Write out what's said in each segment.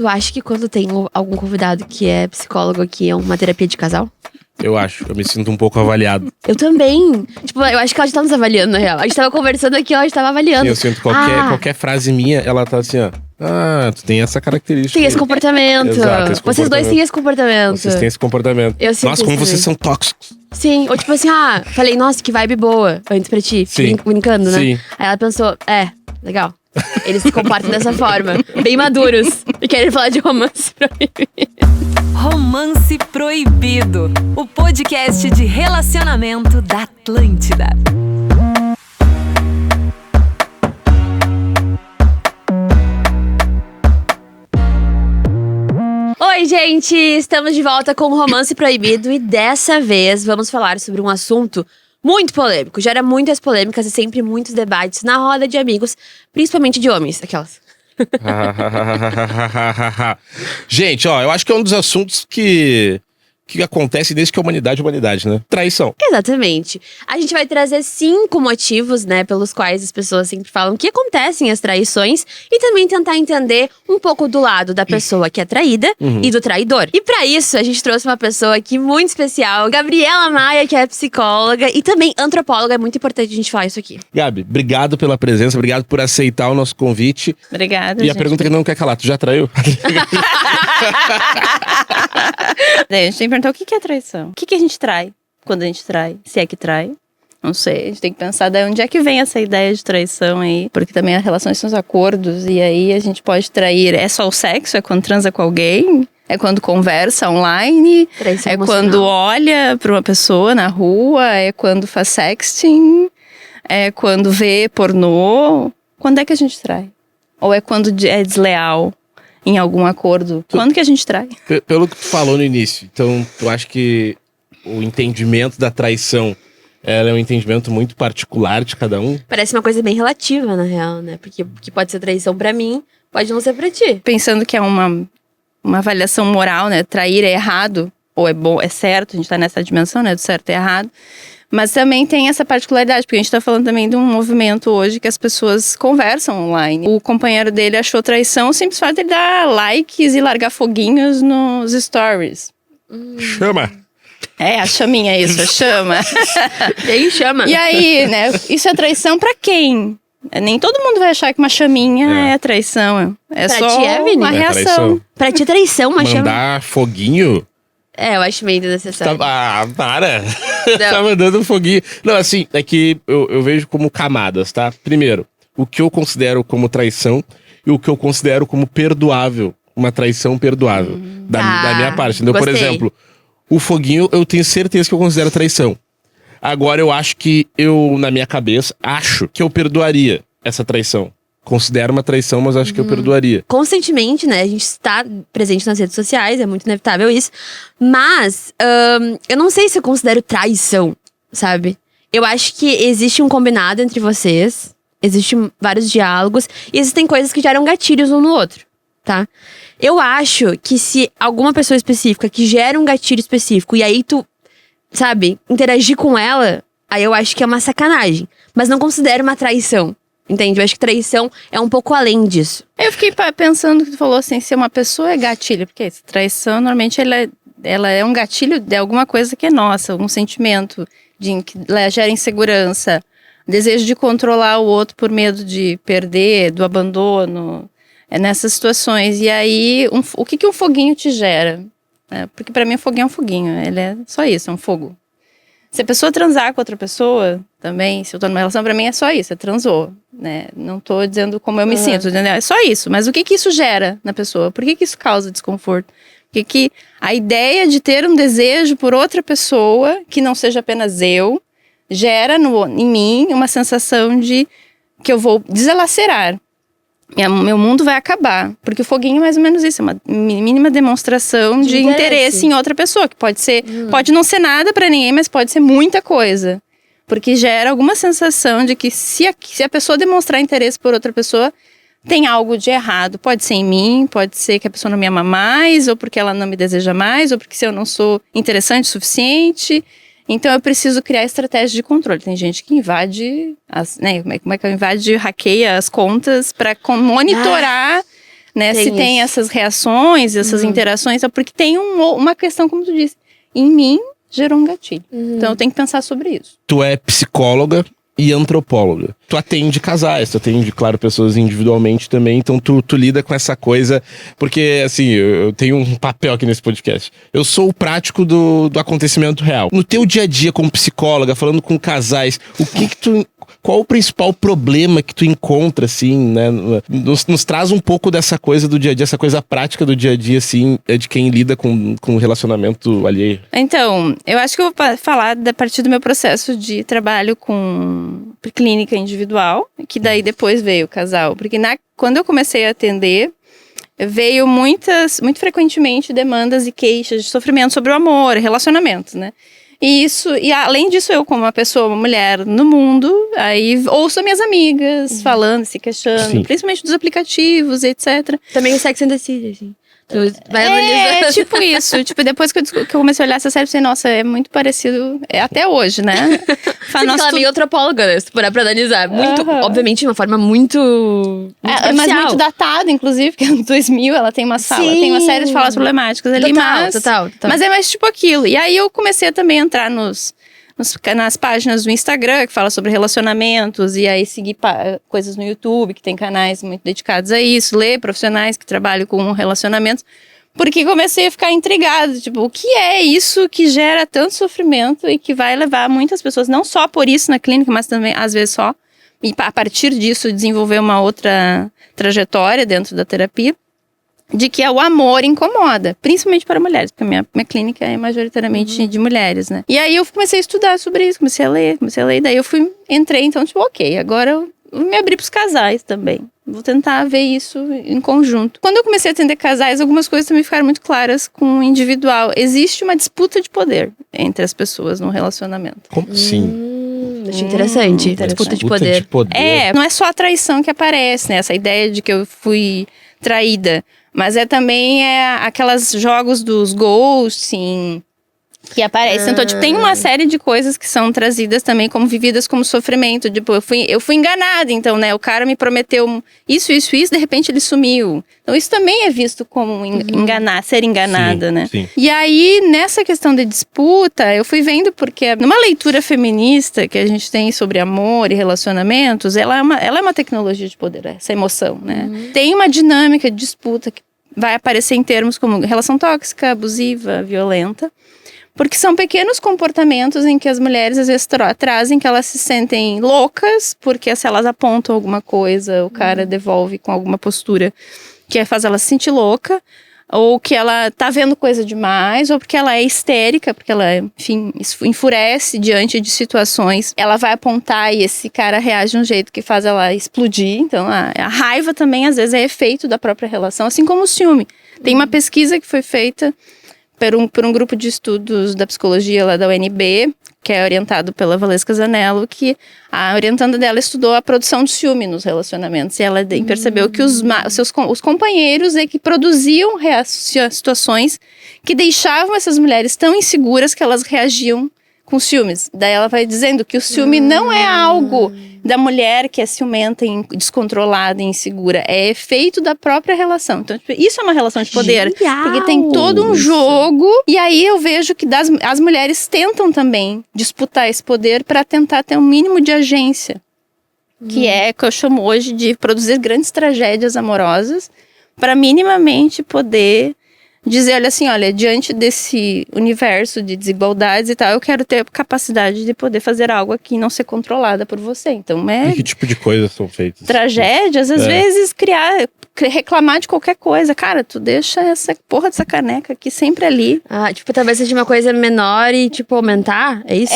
Tu acha que quando tem algum convidado que é psicólogo aqui, é uma terapia de casal? Eu acho, eu me sinto um pouco avaliado. Eu também. Tipo, eu acho que ela já tá nos avaliando, na real. A gente tava conversando aqui, ela já tava avaliando. Sim, eu sinto qualquer frase minha, ela tá assim, ó. Ah, tu tem essa característica. Tem esse comportamento. Exato, esse Vocês dois têm esse comportamento. Vocês têm esse comportamento. Eu sinto Nossa, como isso vocês também. são tóxicos. Sim, ou tipo assim, falei, nossa, que vibe boa antes pra ti. Sim. Brincando, né? Sim. Aí ela pensou, legal. Eles se comportam dessa forma. Bem maduros. E querem falar de romance proibido. Romance Proibido, o podcast de relacionamento da Atlântida. Oi, gente! Estamos de volta com o Romance Proibido e dessa vez vamos falar sobre um assunto muito polêmico. Gera muitas polêmicas e sempre muitos debates na roda de amigos, principalmente de homens, aquelas. Gente, ó, eu acho que é um dos assuntos que acontece desde que a humanidade é humanidade, né? Traição. Exatamente. A gente vai trazer 5 motivos, né, pelos quais as pessoas sempre falam que acontecem as traições e também tentar entender um pouco do lado da pessoa que é traída e do traidor. E pra isso, a gente trouxe uma pessoa aqui muito especial, Gabriela Maia, que é psicóloga e também antropóloga. É muito importante a gente falar isso aqui. Gabi, obrigado pela presença, obrigado por aceitar o nosso convite. Obrigada, E gente. a pergunta que não quer calar, tu já traiu? Daí a gente tem que perguntar o que é traição. O que a gente trai quando a gente trai? Se é que trai? Não sei, a gente tem que pensar daí onde é que vem essa ideia de traição aí. Porque também as relações são os acordos. E aí a gente pode trair, é só o sexo? É quando transa com alguém? É quando conversa online? Traição É emocional. quando olha pra uma pessoa na rua? É quando faz sexting? É quando vê pornô? Quando é que a gente trai? Ou é quando é desleal em algum acordo? Quando que a gente trai? Pelo que tu falou no início, então tu acha que o entendimento da traição, ela é um entendimento muito particular de cada um? Parece uma coisa bem relativa, na real, né? Porque o que pode ser traição pra mim, pode não ser pra ti. Pensando que é uma avaliação moral, né? Trair é errado, ou é bom, é certo, a gente tá nessa dimensão, né? Do certo e errado. Mas também tem essa particularidade, porque a gente tá falando também de um movimento hoje que as pessoas conversam online. O companheiro dele achou traição, o simples fato de ele dar likes e largar foguinhos nos stories. Chama! É, a chaminha, isso, a chama. E aí chama. E aí, né? Isso é traição pra quem? Nem todo mundo vai achar que uma chaminha é traição. É Pra só ti é, Vini? uma É reação. traição. Pra ti é traição, uma chama. Mandar foguinho? Eu acho meio desnecessário. Para! Tá mandando foguinho. Não, assim, é que eu vejo como camadas, tá? Primeiro, o que eu considero como traição e o que eu considero como perdoável. Uma traição perdoável. Da minha parte, entendeu? Por Gostei. exemplo, o foguinho eu tenho certeza que eu considero traição. Agora eu acho que na minha cabeça, acho que eu perdoaria essa traição. Considero uma traição, mas acho que eu perdoaria. Constantemente, né? A gente está presente nas redes sociais, é muito inevitável isso. Mas, eu não sei se eu considero traição, sabe? Eu acho que existe um combinado entre vocês, existem vários diálogos, e existem coisas que geram gatilhos um no outro, tá? Eu acho que se alguma pessoa específica que gera um gatilho específico, e aí tu, sabe, interagir com ela, aí eu acho que é uma sacanagem. Mas não considero uma traição. Entende? Eu acho que traição é um pouco além disso. Eu fiquei pensando que tu falou assim, se uma pessoa é gatilho, porque essa traição, normalmente, ela é um gatilho de alguma coisa que é nossa, algum sentimento que gera insegurança, desejo de controlar o outro por medo de perder, do abandono, nessas situações. E aí, o que um foguinho te gera? Porque pra mim o foguinho é um foguinho, ele é só isso, é um fogo. Se a pessoa transar com outra pessoa, também, se eu tô numa relação, pra mim é só isso, transou, né? Não tô dizendo como eu me sinto, entendeu? É só isso. Mas o que isso gera na pessoa? Por que isso causa desconforto? Que a ideia de ter um desejo por outra pessoa, que não seja apenas eu, gera em mim uma sensação de que eu vou deslacerar. Meu mundo vai acabar. Porque o foguinho é mais ou menos isso, é uma mínima demonstração de interesse em outra pessoa, que pode ser, pode não ser nada pra ninguém, mas pode ser muita coisa. Porque gera alguma sensação de que se a pessoa demonstrar interesse por outra pessoa, tem algo de errado. Pode ser em mim, pode ser que a pessoa não me ama mais, ou porque ela não me deseja mais, ou porque se eu não sou interessante o suficiente. Então eu preciso criar estratégias de controle. Tem gente que invade, como é que invade, hackeia as contas para monitorar né? Tem Se tem isso. essas reações, essas interações, é porque tem uma questão, como tu disse, em mim gerou um gatilho. Então eu tenho que pensar sobre isso. Tu é psicóloga e antropóloga. Tu atende casais, tu atende, claro, pessoas individualmente também, então tu lida com essa coisa, porque, assim, eu tenho um papel aqui nesse podcast. Eu sou o prático do acontecimento real. No teu dia a dia como psicóloga, falando com casais, qual o principal problema que tu encontra, assim, né? Nos traz um pouco dessa coisa do dia a dia, essa coisa prática do dia a dia, assim, de quem lida com o relacionamento alheio. Então, eu acho que eu vou falar a partir do meu processo de trabalho com clínica individual, que daí depois veio o casal. Porque quando eu comecei a atender, veio muito frequentemente demandas e queixas de sofrimento sobre o amor, relacionamentos, né? E além disso, eu como uma pessoa, uma mulher no mundo, aí ouço minhas amigas falando, se queixando, Sim. principalmente dos aplicativos, etc. Também o Sex and the City, assim. Tu vai analisando. É, tipo isso. Tipo, depois que eu comecei a olhar essa série, eu pensei, nossa, é muito parecido, até hoje, né? Sim, porque ela é meio antropóloga, né? Se for pra analisar. Muito, obviamente, de uma forma muito mas superficial. muito datada, inclusive, porque em 2000 ela tem uma sala, Sim. tem uma série de falas problemáticas ali, Total. Mas é mais tipo aquilo. E aí eu comecei também a entrar nas páginas do Instagram, que fala sobre relacionamentos, e aí seguir coisas no YouTube, que tem canais muito dedicados a isso, ler profissionais que trabalham com relacionamentos, porque comecei a ficar intrigada, tipo, o que é isso que gera tanto sofrimento e que vai levar muitas pessoas, não só por isso na clínica, mas também, às vezes, só, e a partir disso desenvolver uma outra trajetória dentro da terapia, de que o amor incomoda, principalmente para mulheres, porque a minha clínica é majoritariamente de mulheres, né? E aí eu comecei a estudar sobre isso, comecei a ler, daí eu entrei, então, tipo, ok, agora eu me abri para os casais também. Vou tentar ver isso em conjunto. Quando eu comecei a atender casais, algumas coisas também ficaram muito claras com o individual. Existe uma disputa de poder entre as pessoas no relacionamento. Como assim? Achei interessante. Disputa de poder. Não é só a traição que aparece, né? Essa ideia de que eu fui traída. Mas também aquelas jogos dos ghosting que aparecem. Então, tipo, tem uma série de coisas que são trazidas também como vividas como sofrimento. Tipo, eu fui enganada, então, né? O cara me prometeu isso, de repente ele sumiu. Então, isso também é visto como ser enganada, Sim, né? sim. E aí, nessa questão de disputa, eu fui vendo porque numa leitura feminista que a gente tem sobre amor e relacionamentos, ela é uma tecnologia de poder, essa emoção, né? Tem uma dinâmica de disputa que vai aparecer em termos como relação tóxica, abusiva, violenta. Porque são pequenos comportamentos em que as mulheres às vezes trazem que elas se sentem loucas, porque se elas apontam alguma coisa, o cara devolve com alguma postura que faz ela se sentir louca, ou que ela tá vendo coisa demais, ou porque ela é histérica, porque ela, enfim, enfurece diante de situações. Ela vai apontar e esse cara reage de um jeito que faz ela explodir. Então, a raiva também, às vezes, é efeito da própria relação, assim como o ciúme. Tem uma pesquisa que foi feita por um grupo de estudos da psicologia lá da UNB, que é orientado pela Valesca Zanello, que a orientanda dela estudou a produção de ciúme nos relacionamentos. E ela percebeu que os companheiros que produziam situações que deixavam essas mulheres tão inseguras que elas reagiam com ciúmes. Daí ela vai dizendo que o ciúme não é algo da mulher que é ciumenta, descontrolada e insegura. É efeito da própria relação. Então, tipo, isso é uma relação de poder. Genial! Porque tem todo um jogo. E aí eu vejo que as mulheres tentam também disputar esse poder para tentar ter um mínimo de agência. Que é o que eu chamo hoje de produzir grandes tragédias amorosas para minimamente poder dizer, olha, diante desse universo de desigualdades e tal, eu quero ter a capacidade de poder fazer algo aqui e não ser controlada por você. Então, E que tipo de coisas são feitas? Tragédias, às vezes, reclamar de qualquer coisa. Cara, tu deixa essa porra dessa caneca aqui sempre ali. Tipo, talvez seja uma coisa menor e, tipo, aumentar? É isso?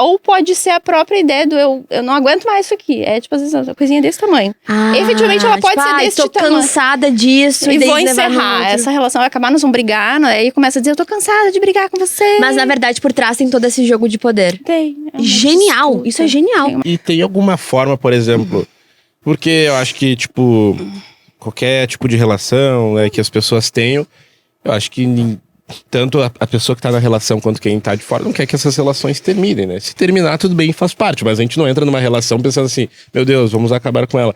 Ou pode ser a própria ideia do eu não aguento mais isso aqui. É, tipo, às vezes, uma coisinha desse tamanho. Efetivamente, ela pode ser desse tamanho. Tô cansada disso. E vou encerrar. Essa relação vai acabar, nós vamos brigar, né? Aí começa a dizer, eu tô cansada de brigar com você. Mas, na verdade, por trás tem todo esse jogo de poder. Tem. Genial! Disputa. Isso é genial. E tem alguma forma, por exemplo, porque eu acho que, tipo, qualquer tipo de relação, né, que as pessoas tenham, eu acho que tanto a pessoa que tá na relação quanto quem tá de fora não quer que essas relações terminem, né? Se terminar, tudo bem, faz parte, mas a gente não entra numa relação pensando assim, meu Deus, vamos acabar com ela.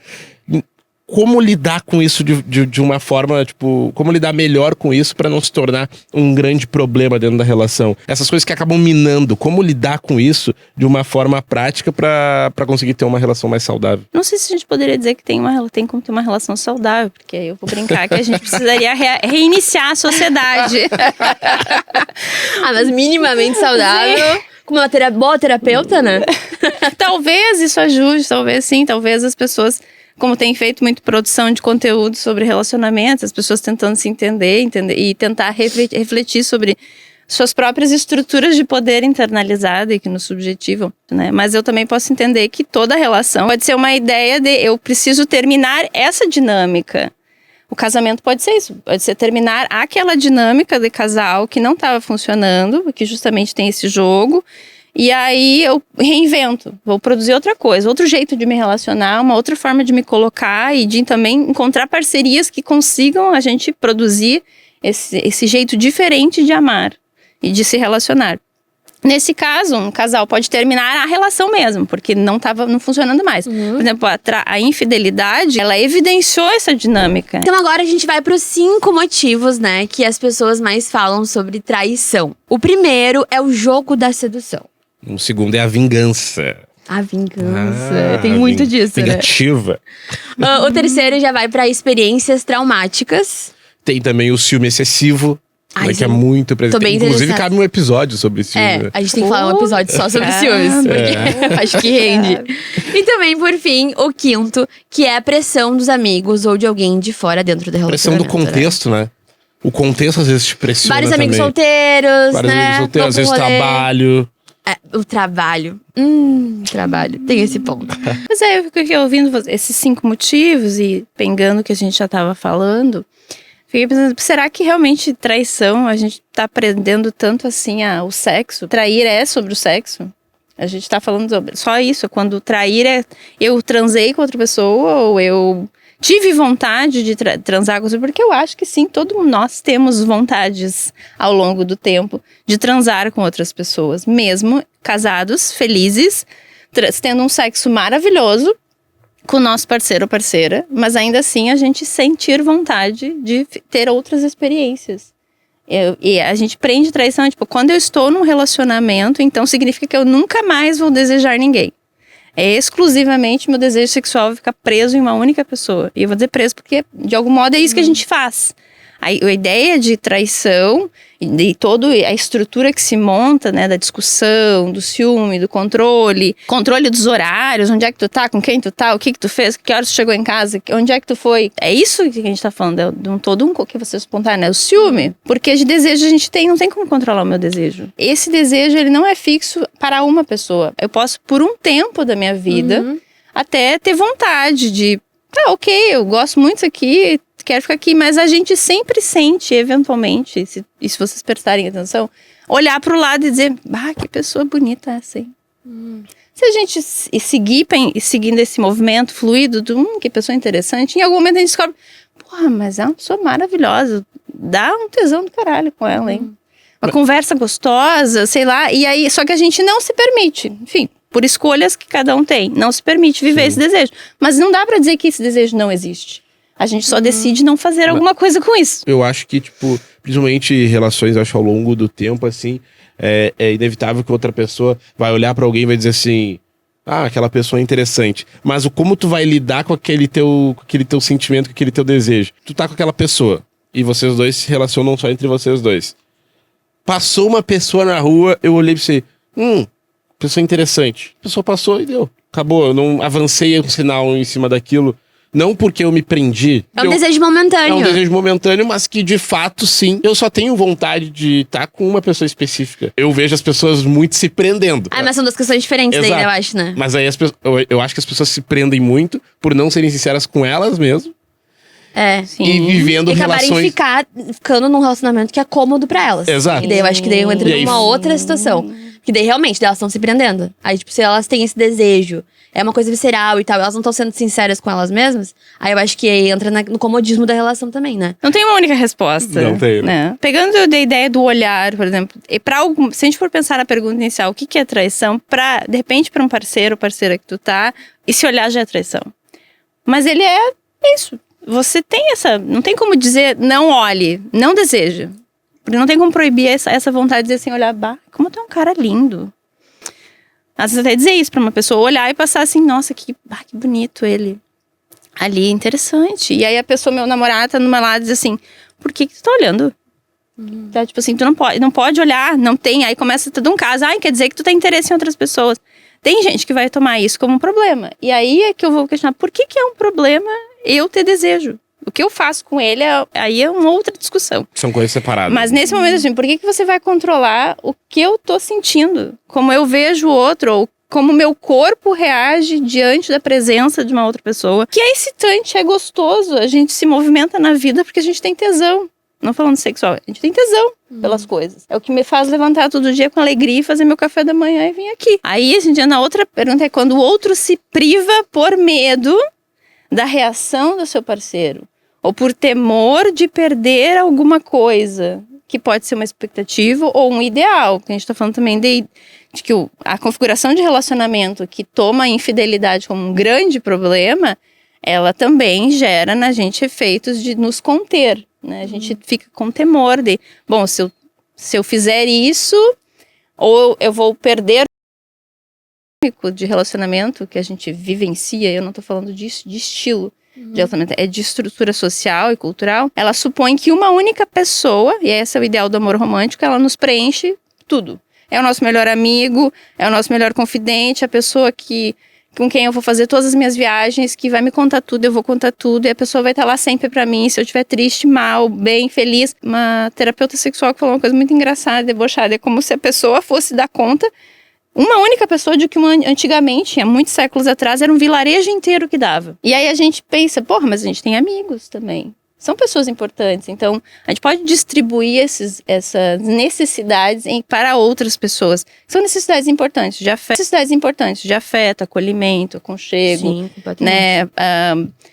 como lidar com isso de uma forma, tipo, como lidar melhor com isso pra não se tornar um grande problema dentro da relação. Essas coisas que acabam minando, como lidar com isso de uma forma prática pra conseguir ter uma relação mais saudável. Não sei se a gente poderia dizer que tem como ter uma relação saudável, porque eu vou brincar que a gente precisaria reiniciar a sociedade. Mas minimamente saudável. Com uma boa terapeuta, né? Talvez isso ajude, talvez sim, talvez as pessoas, como tem feito muito produção de conteúdo sobre relacionamentos, as pessoas tentando se entender e tentar refletir sobre suas próprias estruturas de poder internalizado e que nos subjetivam, né? Mas eu também posso entender que toda relação pode ser uma ideia de eu preciso terminar essa dinâmica. O casamento pode ser isso, pode ser terminar aquela dinâmica de casal que não estava funcionando, que justamente tem esse jogo, e aí eu reinvento, vou produzir outra coisa, outro jeito de me relacionar, uma outra forma de me colocar e de também encontrar parcerias que consigam a gente produzir esse jeito diferente de amar e de se relacionar. Nesse caso, um casal pode terminar a relação mesmo, porque não estava funcionando mais. Por exemplo, a infidelidade, ela evidenciou essa dinâmica. Então agora a gente vai para os 5 motivos, né, que as pessoas mais falam sobre traição. O primeiro é o jogo da sedução. O segundo é a vingança. A vingança. Tem muito disso, vingativa. Né? O terceiro já vai para experiências traumáticas. Tem também o ciúme excessivo. Que é muito presente. Inclusive, cabe um episódio sobre ciúme. A gente tem que falar um episódio só sobre ciúmes. Porque acho que rende. E também, por fim, o quinto, que é a pressão dos amigos ou de alguém de fora dentro do relacionamento. Pressão do contexto, né? O contexto às vezes te pressiona. Vários amigos solteiros, Vários amigos solteiros, às vezes trabalho. O trabalho. Trabalho. Tem esse ponto. Mas eu fiquei ouvindo esses 5 motivos e pegando o que a gente já estava falando. Fiquei pensando, será que realmente traição, a gente tá aprendendo tanto assim o sexo? Trair é sobre o sexo? A gente tá falando sobre só isso, quando trair é eu transei com outra pessoa ou eu tive vontade de transar com outra, porque eu acho que sim, todos nós temos vontades ao longo do tempo de transar com outras pessoas, mesmo casados, felizes, tendo um sexo maravilhoso, com o nosso parceiro ou parceira, mas ainda assim a gente sentir vontade de ter outras experiências. E a gente prende traição, tipo, quando eu estou num relacionamento, então significa que eu nunca mais vou desejar ninguém. É exclusivamente meu desejo sexual ficar preso em uma única pessoa. E eu vou dizer preso porque, de algum modo, é isso que a gente faz. A ideia de traição e toda a estrutura que se monta, né, da discussão, do ciúme, do controle dos horários, onde é que tu tá, com quem tu tá, o que tu fez, que horas tu chegou em casa, onde é que tu foi. É isso que a gente tá falando, é que você espontâneo, né, o ciúme. Porque de desejo a gente não tem como controlar o meu desejo. Esse desejo, ele não é fixo para uma pessoa. Eu posso, por um tempo da minha vida, até ter vontade de, ok, eu gosto muito disso aqui, quero ficar aqui, mas a gente sempre sente, eventualmente, e se vocês prestarem atenção, olhar pro lado e dizer, que pessoa bonita essa, hein? Se a gente seguindo esse movimento fluido, que pessoa interessante, em algum momento a gente descobre, mas é uma pessoa maravilhosa, dá um tesão do caralho com ela, hein? Uma conversa gostosa, sei lá, e aí, só que a gente não se permite, enfim, por escolhas que cada um tem, não se permite viver esse desejo, mas não dá pra dizer que esse desejo não existe. A gente só decide não fazer alguma coisa com isso. Eu acho que, tipo, principalmente relações, acho, ao longo do tempo, assim, é inevitável que outra pessoa vai olhar pra alguém e vai dizer assim, aquela pessoa é interessante. Mas como tu vai lidar com aquele teu sentimento, com aquele teu desejo? Tu tá com aquela pessoa e vocês dois se relacionam só entre vocês dois. Passou uma pessoa na rua, eu olhei pra você, pessoa interessante. A pessoa passou e deu. Acabou, eu não avancei um sinal em cima daquilo. Não porque eu me prendi. É um desejo momentâneo. É um desejo momentâneo, mas que de fato, sim, eu só tenho vontade de estar com uma pessoa específica. Eu vejo as pessoas muito se prendendo. Mas são duas questões diferentes daí, eu acho, né? Mas aí eu acho que as pessoas se prendem muito por não serem sinceras com elas mesmo. Sim. E vivendo relações... E acabarem ficando num relacionamento que é cômodo pra elas. Exato. E daí eu acho que daí eu entro numa outra situação. Que daí realmente elas estão se prendendo. Aí, tipo, se elas têm esse desejo, é uma coisa visceral e tal, elas não estão sendo sinceras com elas mesmas, aí eu acho que aí entra no comodismo da relação também, né? Não tem uma única resposta. Não tem. Né? Pegando da ideia do olhar, por exemplo, se a gente for pensar na pergunta inicial, o que é traição, de repente, pra um parceiro ou parceira que tu tá, esse olhar já é traição. Mas ele é é isso. Você tem não tem como dizer, não olhe, não deseja. Porque não tem como proibir essa vontade de dizer assim, olhar, como tu é um cara lindo. Às vezes até dizer isso pra uma pessoa, olhar e passar assim, nossa, que bonito ele. Ali, interessante. E aí a pessoa, meu namorado, tá numa lado e diz assim, por que tu tá olhando? Tá, tipo assim, tu não pode olhar, não tem. Aí começa todo um caso, quer dizer que tu tem interesse em outras pessoas. Tem gente que vai tomar isso como um problema. E aí é que eu vou questionar, por que é um problema eu ter desejo? O que eu faço com ele, aí é uma outra discussão. São coisas separadas. Mas nesse momento, assim, por que você vai controlar o que eu tô sentindo? Como eu vejo o outro, ou como o meu corpo reage diante da presença de uma outra pessoa. Que é excitante, é gostoso. A gente se movimenta na vida porque a gente tem tesão. Não falando sexual, a gente tem tesão pelas coisas. É o que me faz levantar todo dia com alegria e fazer meu café da manhã e vir aqui. Aí, a gente, na outra pergunta é quando o outro se priva por medo da reação do seu parceiro. Ou por temor de perder alguma coisa, que pode ser uma expectativa ou um ideal. Que a gente está falando também de que a configuração de relacionamento que toma a infidelidade como um grande problema, ela também gera na gente efeitos de nos conter. Né? A gente fica com temor de, bom, se eu fizer isso, ou eu vou perder de relacionamento que a gente vivencia, eu não estou falando disso, de estilo. De relacionamento, é de estrutura social e cultural, ela supõe que uma única pessoa, e esse é o ideal do amor romântico, ela nos preenche tudo. É o nosso melhor amigo, é o nosso melhor confidente, a pessoa com quem eu vou fazer todas as minhas viagens, que vai me contar tudo, eu vou contar tudo, e a pessoa vai estar lá sempre pra mim, se eu estiver triste, mal, bem, feliz. Uma terapeuta sexual que falou uma coisa muito engraçada, debochada, é como se a pessoa fosse dar conta, uma única pessoa de que antigamente, há muitos séculos atrás, era um vilarejo inteiro que dava. E aí a gente pensa, mas a gente tem amigos também. São pessoas importantes. Então, a gente pode distribuir essas necessidades para outras pessoas. São necessidades importantes de afeto, acolhimento, aconchego. Sim, né?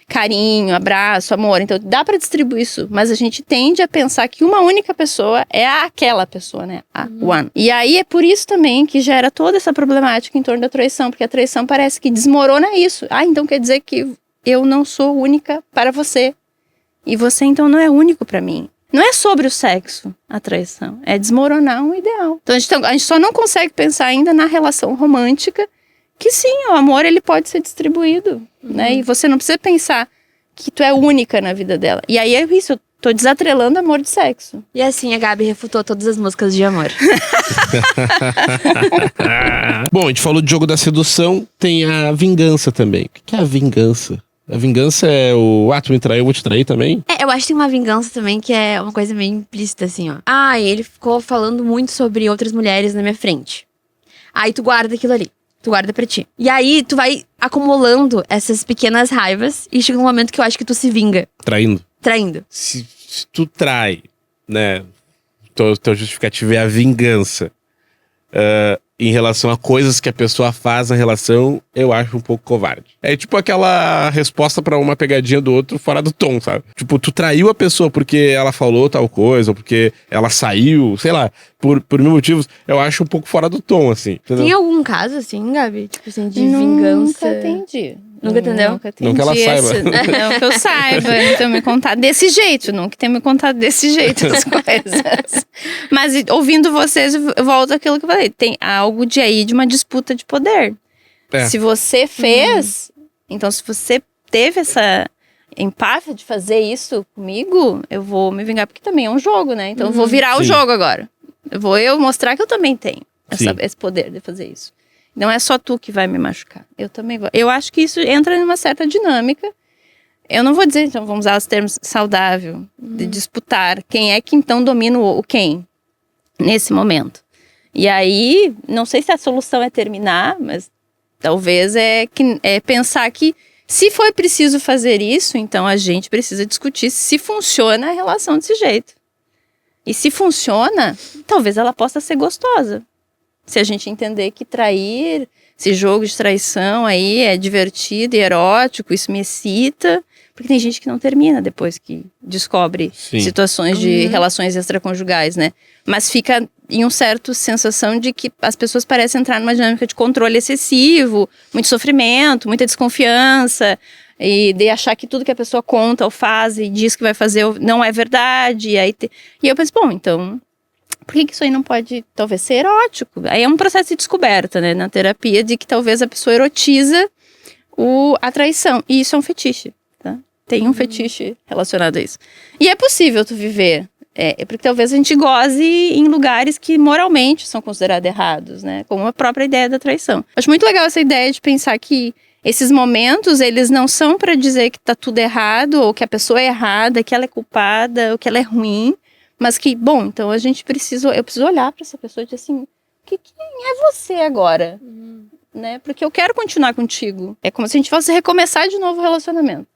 Carinho, abraço, amor. Então, dá para distribuir isso. Mas a gente tende a pensar que uma única pessoa é aquela pessoa, né? A one. E aí é por isso também que gera toda essa problemática em torno da traição. Porque a traição parece que desmorona isso. Então quer dizer que eu não sou única para você. E você, então, não é único pra mim. Não é sobre o sexo, a traição. É desmoronar um ideal. Então, a gente só não consegue pensar ainda na relação romântica, que sim, o amor, ele pode ser distribuído, né? E você não precisa pensar que tu é única na vida dela. E aí é isso, eu tô desatrelando amor de sexo. E assim, a Gabi refutou todas as músicas de amor. Bom, a gente falou de jogo da sedução, tem a vingança também. O que é a vingança? A vingança é tu me traiu, eu vou te trair também? Eu acho que tem uma vingança também que é uma coisa meio implícita, assim, ó. Ele ficou falando muito sobre outras mulheres na minha frente. Aí tu guarda aquilo ali. Tu guarda pra ti. E aí tu vai acumulando essas pequenas raivas e chega um momento que eu acho que tu se vinga. Traindo. Se tu trai, né? Teu justificativo é a vingança. Em relação a coisas que a pessoa faz na relação, eu acho um pouco covarde. É tipo aquela resposta pra uma pegadinha do outro fora do tom, sabe? Tipo, tu traiu a pessoa porque ela falou tal coisa, ou porque ela saiu, sei lá, por mil motivos, eu acho um pouco fora do tom, assim. Entendeu? Tem algum caso, assim, Gabi? Tipo assim, de vingança? Nunca entendi. Nunca entendeu? Não que ela saiba. Não que eu saiba, então me contar desse jeito. Nunca tenha me contado desse jeito as coisas. Mas ouvindo vocês, eu volto àquilo que eu falei. Tem algo de uma disputa de poder. Se você fez, então se você teve essa empáfia de fazer isso comigo, eu vou me vingar, porque também é um jogo, né? Então eu vou virar o jogo agora. Eu vou mostrar que eu também tenho esse poder de fazer isso. Não é só tu que vai me machucar. Eu também vou. Eu acho que isso entra numa certa dinâmica. Eu não vou dizer, então, vamos usar os termos saudável, de disputar. Quem é que então domina o quem? Nesse momento. E aí, não sei se a solução é terminar, mas talvez é pensar que se foi preciso fazer isso, então a gente precisa discutir se funciona a relação desse jeito. E se funciona, talvez ela possa ser gostosa. Se a gente entender que trair, esse jogo de traição aí é divertido e erótico, isso me excita. Porque tem gente que não termina depois que descobre situações de relações extraconjugais, né? Mas fica em uma certa sensação de que as pessoas parecem entrar numa dinâmica de controle excessivo, muito sofrimento, muita desconfiança. E de achar que tudo que a pessoa conta ou faz e diz que vai fazer não é verdade. E eu penso, bom, então, por que isso aí não pode, talvez, ser erótico? Aí é um processo de descoberta, né, na terapia, de que talvez a pessoa erotiza a traição. E isso é um fetiche, tá? Tem um fetiche relacionado a isso. E é possível tu viver. Porque talvez a gente goze em lugares que moralmente são considerados errados, né? Como a própria ideia da traição. Acho muito legal essa ideia de pensar que esses momentos, eles não são para dizer que tá tudo errado, ou que a pessoa é errada, que ela é culpada, ou que ela é ruim, mas que, bom, então eu preciso olhar para essa pessoa e dizer assim, quem é você agora? Né? Porque eu quero continuar contigo. É como se a gente fosse recomeçar de novo o relacionamento.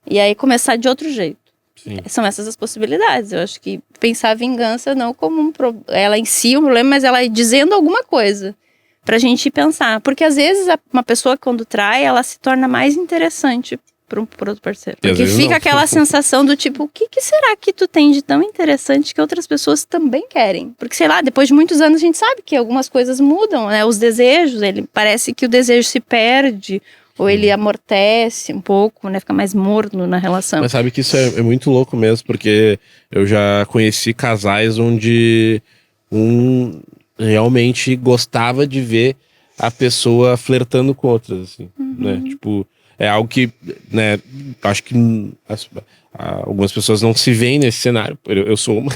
E aí começar de outro jeito. Sim. São essas as possibilidades. Eu acho que pensar a vingança não como ela em si um problema, mas ela dizendo alguma coisa pra gente pensar. Porque às vezes uma pessoa quando trai, ela se torna mais interessante pro outro parceiro. Porque fica aquela sensação do tipo, o que será que tu tem de tão interessante que outras pessoas também querem? Porque sei lá, depois de muitos anos a gente sabe que algumas coisas mudam, né? Os desejos, parece que o desejo se perde, ou ele amortece um pouco, né? Fica mais morno na relação. Mas sabe que isso é muito louco mesmo, porque eu já conheci casais onde um realmente gostava de ver a pessoa flertando com outras, assim, né? Tipo, é algo que, né, acho que algumas pessoas não se veem nesse cenário. Eu sou uma.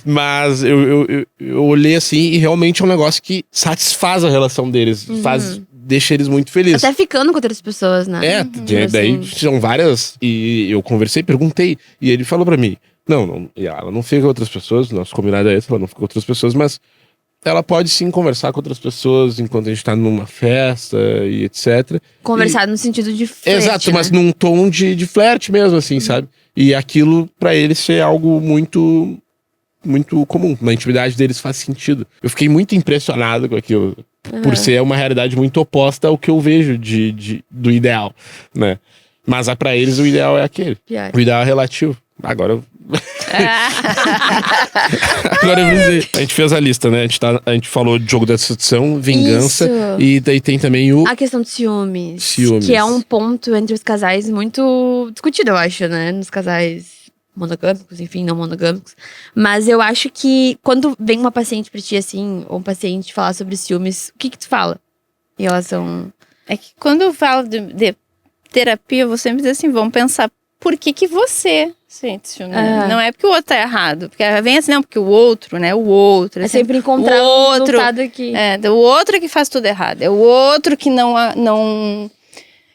Mas eu olhei assim e realmente é um negócio que satisfaz a relação deles, deixa eles muito felizes. Até ficando com outras pessoas, né? Daí são várias. E eu conversei, perguntei, e ele falou pra mim: não, ela não fica com outras pessoas, nosso combinado é esse, ela não fica com outras pessoas, mas ela pode sim conversar com outras pessoas enquanto a gente tá numa festa e etc. Conversar no sentido de flerte, exato, né? mas num tom de flerte mesmo, assim, sabe? E aquilo pra eles ser algo muito comum. Na intimidade deles faz sentido. Eu fiquei muito impressionado com aquilo. Por ser uma realidade muito oposta ao que eu vejo do ideal, né? Mas pra eles o ideal é aquele. Pior. O ideal é relativo. Agora Agora eu vou dizer, a gente fez a lista, né? A gente falou de jogo da sedução, vingança. Isso. E daí tem também A questão de ciúmes. Ciúmes. Que é um ponto entre os casais muito discutido, eu acho, né? Nos casais monogâmicos, enfim, não monogâmicos. Mas eu acho que quando vem uma paciente pra ti, assim, ou um paciente falar sobre ciúmes, o que tu fala em relação... É que quando eu falo de terapia, eu vou sempre dizer assim, vamos pensar por que você sente ciúme. Não é porque o outro tá errado. Porque vem assim, não, porque o outro, né? O outro. É sempre encontrar um resultado aqui. O outro é que faz tudo errado. É o outro que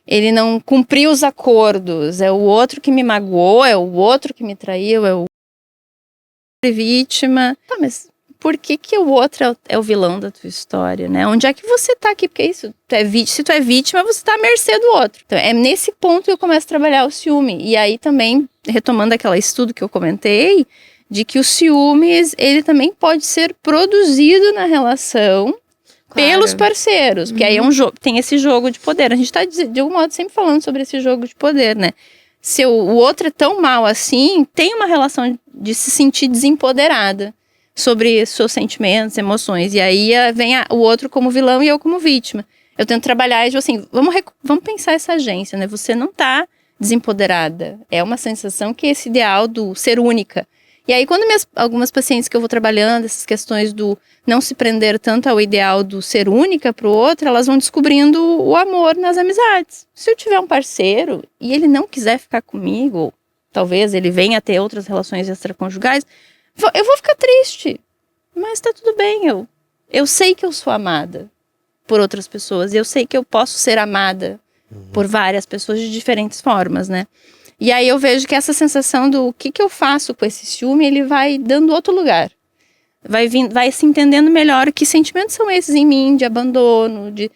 ele não cumpriu os acordos. É o outro que me magoou. É o outro que me traiu. É o vítima. Tá, mas por que o outro é o vilão da tua história, né? Onde é que você tá aqui? Porque é isso, se tu é vítima, você tá à mercê do outro. Então, é nesse ponto que eu começo a trabalhar o ciúme. E aí também, retomando aquele estudo que eu comentei, de que o ciúmes, ele também pode ser produzido na relação pelos parceiros. Porque aí é um jogo, tem esse jogo de poder. A gente tá, de algum modo, sempre falando sobre esse jogo de poder, né? Se o outro é tão mal assim, tem uma relação de se sentir desempoderada sobre seus sentimentos, emoções. E aí vem o outro como vilão e eu como vítima. Eu tento trabalhar e digo assim, vamos pensar essa agência, né? Você não tá desempoderada. É uma sensação que é esse ideal do ser única. E aí quando algumas pacientes que eu vou trabalhando, essas questões do não se prender tanto ao ideal do ser única pro outro, elas vão descobrindo o amor nas amizades. Se eu tiver um parceiro e ele não quiser ficar comigo, ou talvez ele venha a ter outras relações extraconjugais, eu vou ficar triste, mas tá tudo bem, eu sei que eu sou amada por outras pessoas, e eu sei que eu posso ser amada por várias pessoas de diferentes formas, né? E aí eu vejo que essa sensação do que eu faço com esse ciúme, ele vai dando outro lugar. Vai se entendendo melhor que sentimentos são esses em mim, de abandono, de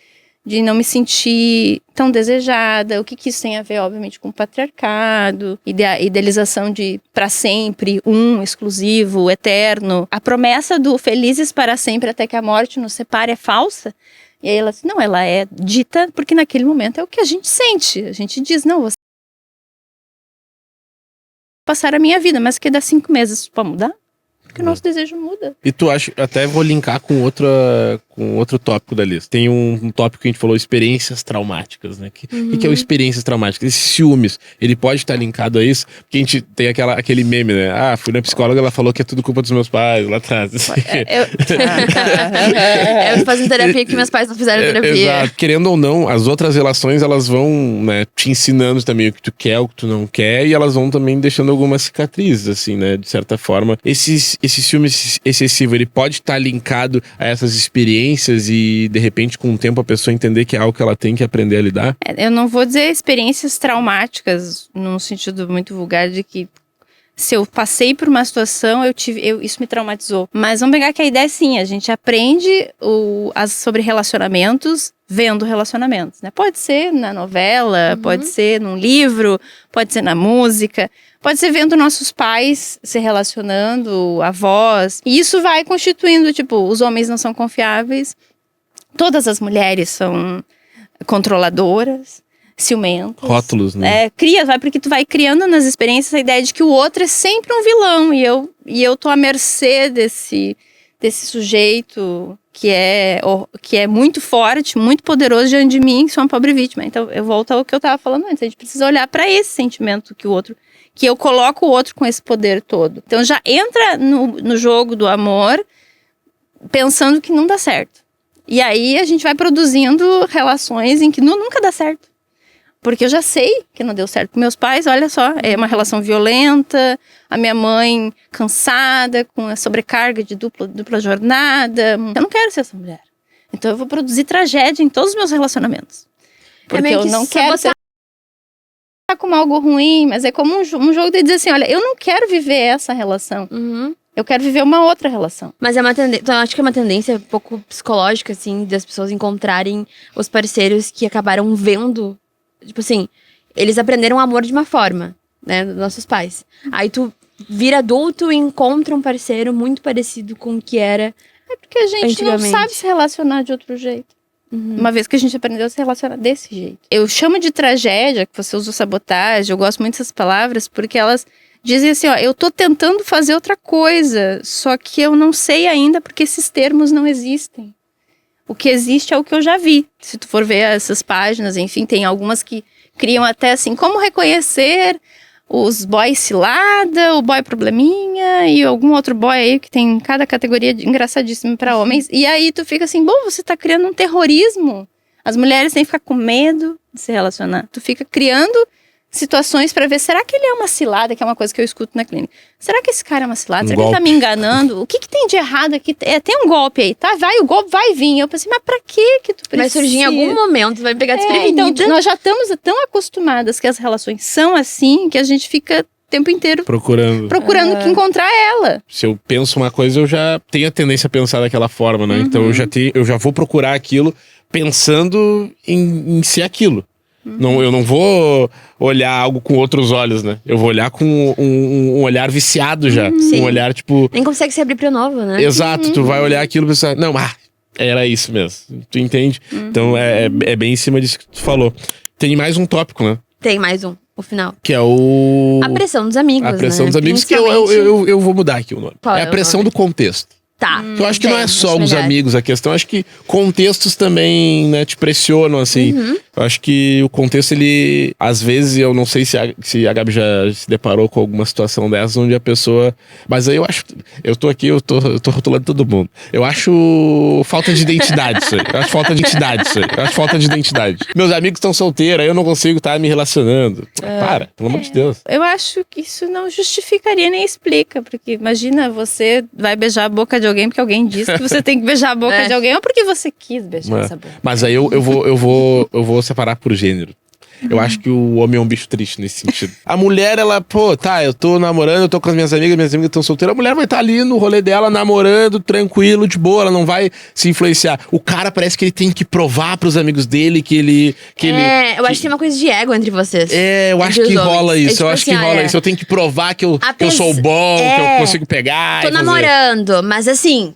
não me sentir tão desejada, o que isso tem a ver, obviamente, com o patriarcado, idealização de para sempre, exclusivo, eterno. A promessa do felizes para sempre até que a morte nos separe é falsa. E aí ela diz, não, ela é dita porque naquele momento é o que a gente sente. A gente diz, não, você passar a minha vida, mas que dá 5 meses para mudar? Porque o nosso desejo muda. E tu acha, até vou linkar com com outro tópico da lista. Tem um tópico que a gente falou, experiências traumáticas, né? O que é o experiências traumáticas? Esse ciúmes, ele pode estar linkado a isso? Porque a gente tem aquele meme, né? Ah, fui na psicóloga, ela falou que é tudo culpa dos meus pais, lá atrás. Eu fazendo terapia que meus pais não fizeram terapia. Exato. Querendo ou não, as outras relações, elas vão, né, te ensinando também o que tu quer, o que tu não quer, e elas vão também deixando algumas cicatrizes, assim, né? De certa forma. Esse ciúme excessivo, ele pode estar linkado a essas experiências e, de repente, com o tempo, a pessoa entender que é algo que ela tem que aprender a lidar? Eu não vou dizer experiências traumáticas, num sentido muito vulgar, de que se eu passei por uma situação, isso me traumatizou. Mas vamos pegar que a ideia é sim, a gente aprende sobre relacionamentos vendo relacionamentos, né? Pode ser na novela, pode ser num livro, pode ser na música, pode ser vendo nossos pais se relacionando, avós. E isso vai constituindo, tipo, os homens não são confiáveis, todas as mulheres são controladoras, ciumentas. Rótulos, né? Porque tu vai criando nas experiências a ideia de que o outro é sempre um vilão e eu tô à mercê desse sujeito que é muito forte, muito poderoso diante de mim, que sou uma pobre vítima. Então eu volto ao que eu tava falando antes, a gente precisa olhar para esse sentimento que eu coloco o outro com esse poder todo. Então já entra no jogo do amor pensando que não dá certo. E aí a gente vai produzindo relações em que nunca dá certo. Porque eu já sei que não deu certo com meus pais, olha só, é uma relação violenta, a minha mãe cansada, com a sobrecarga de dupla jornada. Eu não quero ser essa mulher. Então eu vou produzir tragédia em todos os meus relacionamentos. Porque eu não quero ser como algo ruim, mas é como um jogo de dizer assim, olha, eu não quero viver essa relação. Eu quero viver uma outra relação. Mas é uma tendência, então, acho que é uma tendência um pouco psicológica, assim, das pessoas encontrarem os parceiros que acabaram vendo. Tipo assim, eles aprenderam amor de uma forma, né, dos nossos pais. Aí tu vira adulto e encontra um parceiro muito parecido com o que era. É porque a gente não sabe se relacionar de outro jeito. Uma vez que a gente aprendeu a se relacionar desse jeito. Eu chamo de tragédia, que você usa sabotagem, eu gosto muito dessas palavras, porque elas dizem assim, ó, eu tô tentando fazer outra coisa, só que eu não sei ainda porque esses termos não existem. O que existe é o que eu já vi. Se tu for ver essas páginas, enfim, tem algumas que criam até assim, como reconhecer os boys cilada, o boy probleminha e algum outro boy aí que tem cada categoria engraçadíssima para homens. E aí tu fica assim, bom, você tá criando um terrorismo. As mulheres têm que ficar com medo de se relacionar. Tu fica criando situações pra ver, será que ele é uma cilada, que é uma coisa que eu escuto na clínica. Será que esse cara é uma cilada? Será que ele tá me enganando? O que tem de errado aqui? Tem um golpe aí, tá? O golpe vai vir. Eu pensei, mas pra que tu precisa? Vai surgir em algum momento, vai pegar desprevenida. Então, nós já estamos tão acostumadas que as relações são assim, que a gente fica o tempo inteiro procurando que encontrar ela. Se eu penso uma coisa, eu já tenho a tendência a pensar daquela forma, né? Então eu já vou procurar aquilo pensando em ser aquilo. Não, eu não vou olhar algo com outros olhos, né? Eu vou olhar com um olhar viciado já. Um olhar, tipo... Nem consegue se abrir pro novo, né? Exato, tu vai olhar aquilo e pensar... Não, era isso mesmo. Tu entende? Então, é bem em cima disso que tu falou. Tem mais um tópico, né? Tem mais um, o final. Que é o... A pressão dos amigos, A pressão né? dos amigos, que eu vou mudar aqui o nome. Qual é a pressão do contexto. Tá. Eu acho que não é só os amigos a questão, acho que contextos também, né, te pressionam, assim. Eu acho que o contexto, ele, às vezes, eu não sei se a Gabi já se deparou com alguma situação dessas, onde a pessoa... Mas aí eu acho, eu tô aqui, eu tô rotulando todo mundo. Eu acho falta de identidade isso aí. Eu acho falta de identidade. Meus amigos estão solteiros, aí eu não consigo estar me relacionando. Para, pelo amor de Deus. Eu acho que isso não justificaria nem explica, porque imagina, você vai beijar a boca de alguém porque alguém disse que você tem que beijar a boca de alguém ou porque você quis beijar essa boca. Mas aí eu vou separar por gênero. Eu acho que o homem é um bicho triste nesse sentido. A mulher, ela, eu tô namorando, eu tô com as minhas amigas estão solteiras. A mulher vai estar ali no rolê dela, namorando, tranquilo, de boa, ela não vai se influenciar. O cara parece que ele tem que provar pros amigos dele que ele... eu acho que tem uma coisa de ego entre vocês. Eu acho que rola isso, eu acho que rola isso. Eu tenho que provar que eu sou bom, que eu consigo pegar. Tô namorando, mas assim...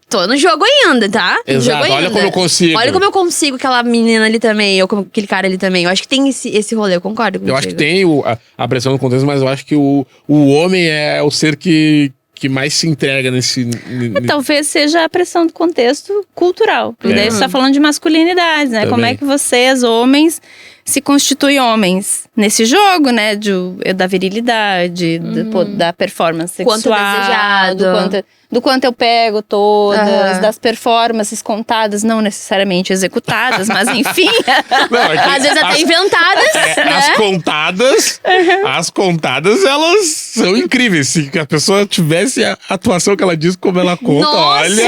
Tô no jogo ainda, tá? Exato, olha como eu consigo. Olha como eu consigo aquela menina ali também, ou aquele cara ali também. Eu acho que tem esse rolê, eu concordo com Eu acho que tem a pressão no contexto, mas eu acho que o homem é o ser que que mais se entrega nesse... Talvez seja a pressão do contexto cultural. Porque daí você tá falando de masculinidades, né? Também. Como é que vocês, homens, se constituem homens nesse jogo, né? Da virilidade, da performance sexual. Quanto desejado. Do quanto eu pego todas, das performances contadas, não necessariamente executadas, mas enfim. Não, é que Às vezes até inventadas, né? As contadas, elas são incríveis. Se a pessoa tivesse a atuação que ela diz, como ela conta, Nossa,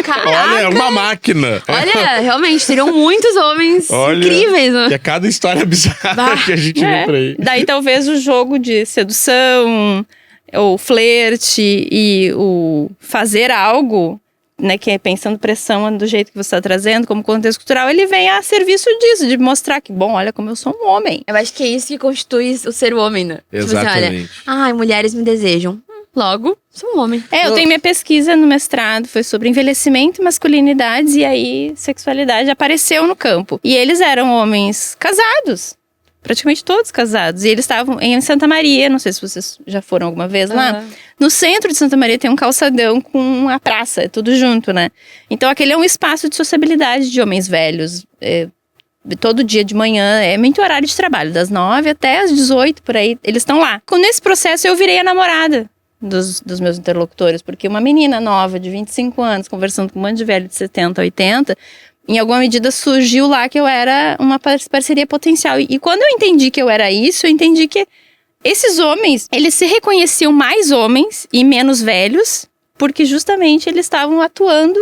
caraca. olha, é uma máquina. Olha, realmente, seriam muitos homens Olha, incríveis. Né? Que é cada história bizarra que a gente vê por aí. Daí talvez o jogo de sedução, o flerte e o fazer algo, né, que é pensando pressão do jeito que você está trazendo, como contexto cultural, ele vem a serviço disso, de mostrar que, bom, olha como eu sou um homem. Eu acho que é isso que constitui o ser homem, né? Exatamente. Tipo assim, olha, mulheres me desejam. Logo, sou um homem. Eu tenho minha pesquisa no mestrado, foi sobre envelhecimento e masculinidades, e aí sexualidade apareceu no campo. E eles eram homens casados. Praticamente todos casados. E eles estavam em Santa Maria, não sei se vocês já foram alguma vez lá. No centro de Santa Maria tem um calçadão com a praça, é tudo junto, né? Então aquele é um espaço de sociabilidade de homens velhos. Todo dia de manhã, é muito horário de trabalho, das 9 até as 18, por aí, eles estão lá. Nesse processo eu virei a namorada dos meus interlocutores, porque uma menina nova de 25 anos, conversando com um monte de velho de 70, 80... em alguma medida surgiu lá que eu era uma parceria potencial. E quando eu entendi que eu era isso, eu entendi que esses homens, eles se reconheciam mais homens e menos velhos, porque justamente eles estavam atuando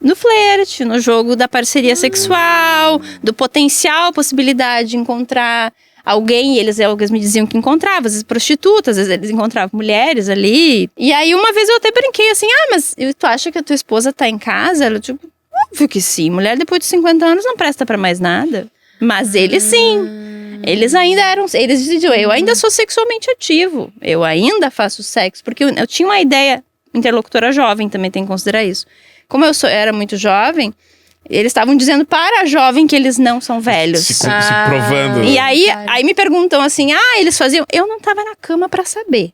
no flerte, no jogo da parceria sexual, do potencial, possibilidade de encontrar alguém, e eles me diziam que encontravam, às vezes prostitutas, às vezes eles encontravam mulheres ali. E aí uma vez eu até brinquei assim, mas tu acha que a tua esposa tá em casa? Ela tipo... Óbvio que sim. Mulher depois de 50 anos não presta pra mais nada. Mas eles sim. Eles ainda eram... Eles diziam, eu ainda sou sexualmente ativo. Eu ainda faço sexo. Porque eu tinha uma ideia... Interlocutora jovem também tem que considerar isso. Como eu era muito jovem... Eles estavam dizendo para a jovem que eles não são velhos. Se provando. E aí me perguntam assim... eles faziam... Eu não tava na cama pra saber.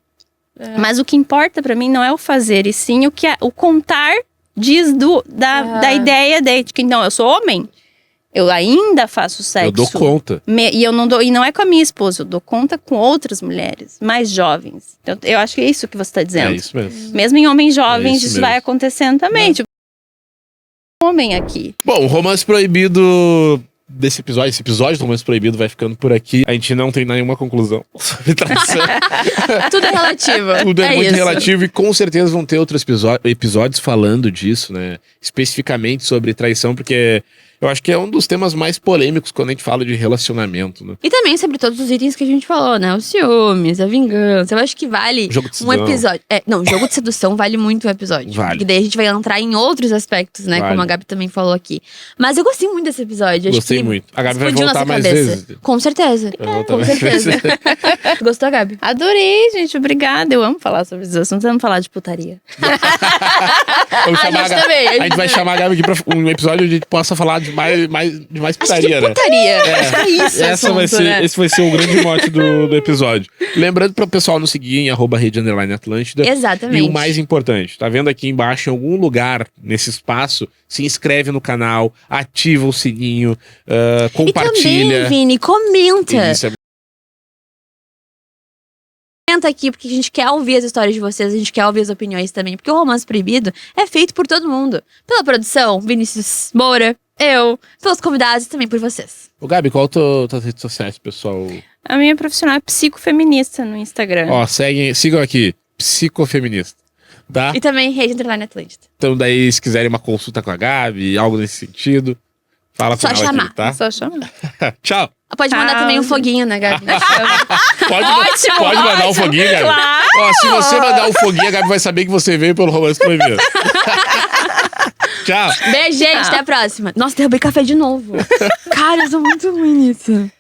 Mas o que importa pra mim não é o fazer. E sim o contar... diz da ideia de que não, eu sou homem, eu ainda faço sexo. Eu dou conta. E não é com a minha esposa, eu dou conta com outras mulheres, mais jovens. Então, eu acho que é isso que você está dizendo. É isso mesmo. Mesmo em homens jovens, isso mesmo. vai acontecendo também. Tipo, homem aqui. Bom, o Romance Proibido desse episódio, esse episódio do Romance Proibido vai ficando por aqui. A gente não tem nenhuma conclusão sobre traição. Tudo é relativo. Tudo é muito isso. relativo e com certeza vão ter outros episódios falando disso, né? Especificamente sobre traição, porque eu acho que é um dos temas mais polêmicos quando a gente fala de relacionamento, né? E também sobre todos os itens que a gente falou, né? Os ciúmes, a vingança. Eu acho que vale Jogo de um sedução. episódio. Jogo de sedução vale muito um episódio. Vale. Porque daí a gente vai entrar em outros aspectos, né? Vale. Como a Gabi também falou aqui. Mas eu gostei muito desse episódio. Gostei acho que muito. A Gabi vai explodiu voltar nossa mais cabeça. vezes. Com certeza. Vai voltar Com mais certeza. vezes. Gostou, Gabi? Adorei, gente, obrigada. Eu amo falar sobre esses assuntos, amo falar de putaria. Vamos chamar gente também, a gente vai chamar a Gabi aqui pra um episódio onde a gente possa falar de mais putaria, né? Putaria. Acho que é isso. Esse vai ser o grande mote do episódio. Lembrando para o pessoal nos seguir em @rede_Atlântida. Exatamente. E o mais importante, tá vendo aqui embaixo, em algum lugar nesse espaço, se inscreve no canal, ativa o sininho, compartilha. E também, Vini, comenta. Isso é Comenta aqui, porque a gente quer ouvir as histórias de vocês, a gente quer ouvir as opiniões também. Porque o Romance Proibido é feito por todo mundo. Pela produção, Vinícius Moura, eu, pelos convidados e também por vocês. Ô, Gabi, qual tuas redes sociais, pessoal? A minha profissional é psicofeminista no Instagram. Ó, sigam aqui, Psicofeminista, tá? E também Rede Underline Atlântida. Então daí, se quiserem uma consulta com a Gabi, algo nesse sentido, fala com Só ela chamar. aqui, tá? Só chamar. Tchau! Pode mandar Tchau. também um foguinho, né, Gabi? Pode mandar um foguinho, Gabi. Claro! Ó, se você mandar um foguinho, a Gabi vai saber que você veio pelo Romance Proibido. Tchau! Beijo, gente. Até a próxima. Nossa, derrubei café de novo. Cara, eu sou muito ruim nisso.